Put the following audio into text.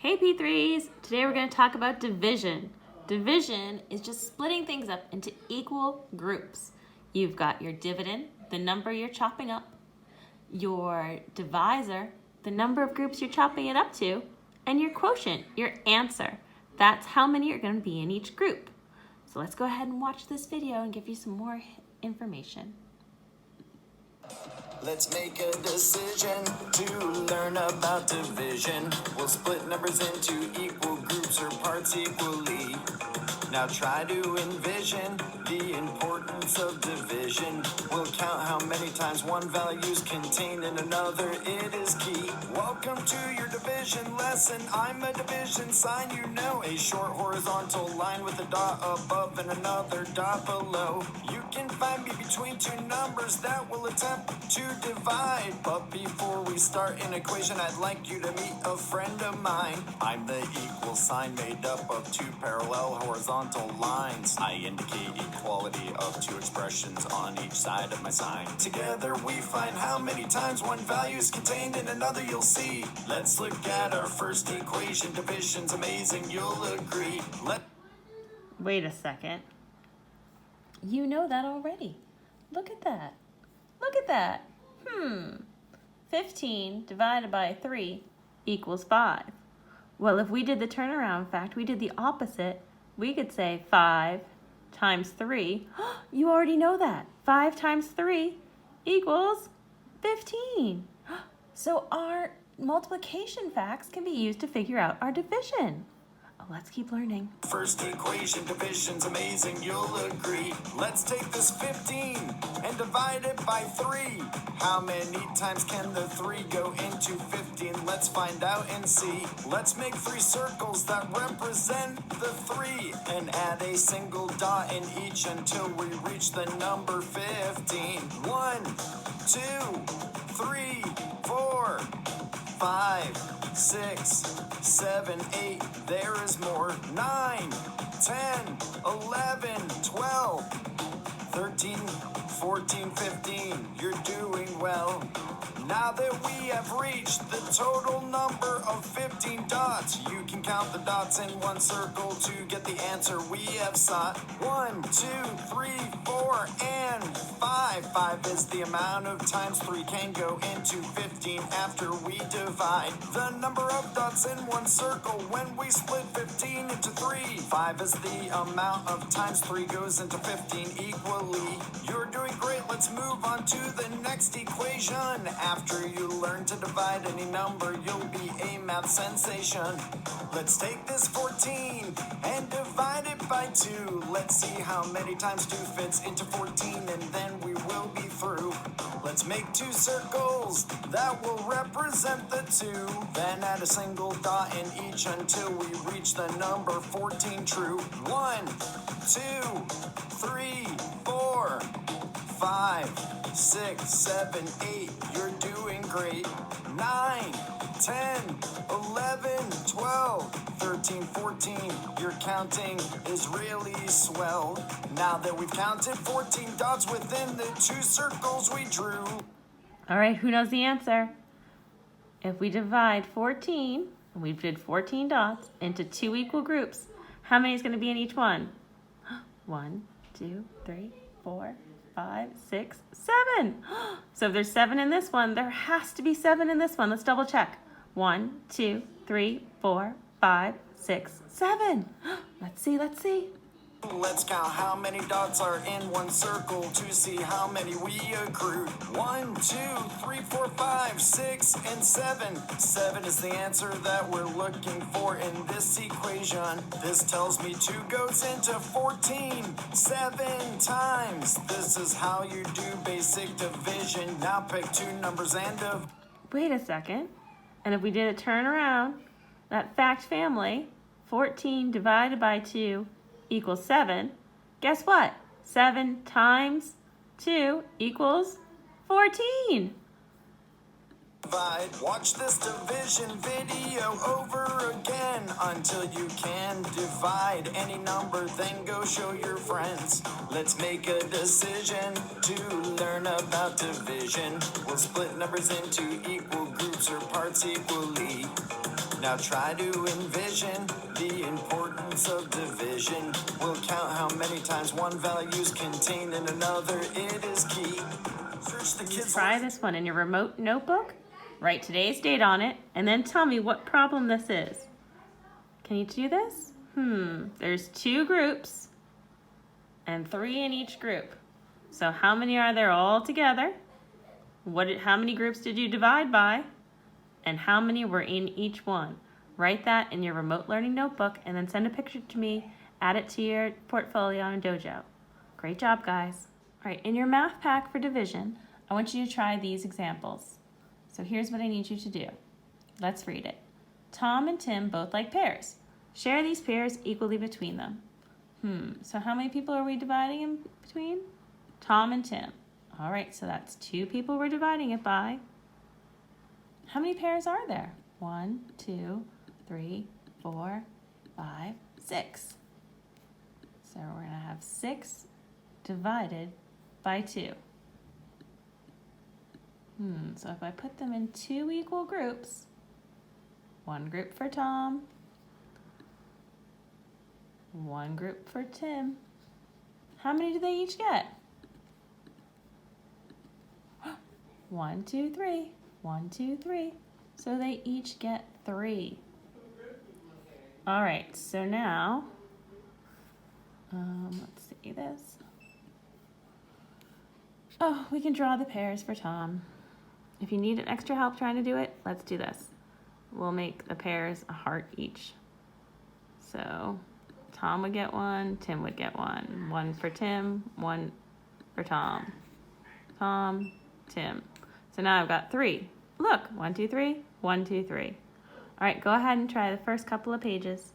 Hey P3s! Today we're going to talk about division. Division is just splitting things up into equal groups. You've got your dividend, the number you're chopping up, your divisor, the number of groups you're chopping it up to, and your quotient, your answer. That's how many are going to be in each group. So let's go ahead and watch this video and give you some more information. Let's make a decision to learn about division. We'll split numbers into equal groups or parts equally. Now try to envision the importance of division. We'll count how many times one value is contained in another. It is key. Welcome to your division lesson. I'm a division sign, you know. A short horizontal line with a dot above and another dot below. You can find me between two numbers that will attempt to divide. But before we start an equation, I'd like you to meet a friend of mine. I'm the equal sign made up of two parallel horizontal lines. I indicate equality of two expressions on each side of my sign. Together we find how many times one value is contained in another. You'll see. Let's look at our first equation. Division's amazing, you'll agree. Wait a second. You know that already. Look at that. Look at that. 15 divided by 3 equals 5. Well, if we did the turnaround fact, we did the opposite, we could say 5 times 3. You already know that. 5 times 3 equals 15. So our multiplication facts can be used to figure out our division. Let's keep learning. First equation, division's amazing, you'll agree. Let's take this 15 and divide it by 3. How many times can the 3 go into 15? Let's find out and see. Let's make 3 circles that represent the 3 and add a single dot in each until we reach the number 15. 1, 2, 3, 4, 5, 6, 7, 8, there is more. 9, 10, 11, 12, 13, 14, 15, you're doing well. Now that we have reached the total number of 15 dots, you can count the dots in one circle to get the answer we have sought. 1, 2, 3, 4, and 5. 5 is the amount of times 3 can go into 15 after we divide the number of dots in one circle when we split 15 into 3. 5 is the amount of times 3 goes into 15 equally. You're doing great, let's move on to the next equation. After you learn to divide any number, you'll be a math sensation. Let's take this 14 and divide it by 2. Let's see how many times 2 fits into 14 and then we will be through. Let's make 2 circles that will represent the 2. Then add a single dot in each until we reach the number 14 true. 1, 2, 3, 4, 5, 6, 7, 8, you're doing great. 9, 10, 11, 12, 13, 14, your counting is really swell. Now that we've counted 14 dots within the 2 circles we drew. All right, who knows the answer? If we divide 14, and we did 14 dots, into 2 equal groups, how many is going to be in each one? 1, 2, 3, 4, 5, 6, 7. So if there's 7 in this one, there has to be 7 in this one. Let's double check. 1, 2, 3, 4, 5, 6, 7. Let's see, let's see. Let's count how many dots are in one circle to see how many we accrued. 1, 2, 3, 4, 5, 6, and 7. 7 is the answer that we're looking for in this equation. This tells me 2 goes into 14 7 times. This is how you do basic division. Now pick 2 numbers and Wait a second. And if we did a turnaround, that fact family, 14 divided by 2 equals 7. Guess what? 7 times 2 equals 14. Watch this division video over again until you can divide any number, then go show your friends. Let's make a decision to learn about division. We'll split numbers into equal groups or parts equally. Now try to envision the importance of division. We'll count how many times one value is contained in another. It is key. Search the kids. Try this one in your remote notebook. Write today's date on it, and then tell me what problem this is. Can you do this? There's 2 groups and 3 in each group. So how many are there all together? How many groups did you divide by? And how many were in each one? Write that in your remote learning notebook and then send a picture to me. Add it to your portfolio in Dojo. Great job, guys. All right, in your math pack for division, I want you to try these examples. So here's what I need you to do. Let's read it. Tom and Tim both like pears. Share these pears equally between them. So how many people are we dividing in between? Tom and Tim. All right, so that's 2 people we're dividing it by. How many pears are there? 1, 2, 3, 4, 5, 6. So we're gonna have 6 divided by 2. So if I put them in 2 equal groups, 1 group for Tom, 1 group for Tim, how many do they each get? 1, 2, 3. 1, 2, 3. So they each get 3. All right, so now, let's see this. Oh, we can draw the pears for Tom. If you need extra help trying to do it, let's do this. We'll make the pears a heart each. So Tom would get 1, Tim would get 1. 1 for Tim, 1 for Tom. Tom, Tim. So now I've got 3. Look, 1, 2, 3, 1, 2, 3. All right, go ahead and try the first couple of pages.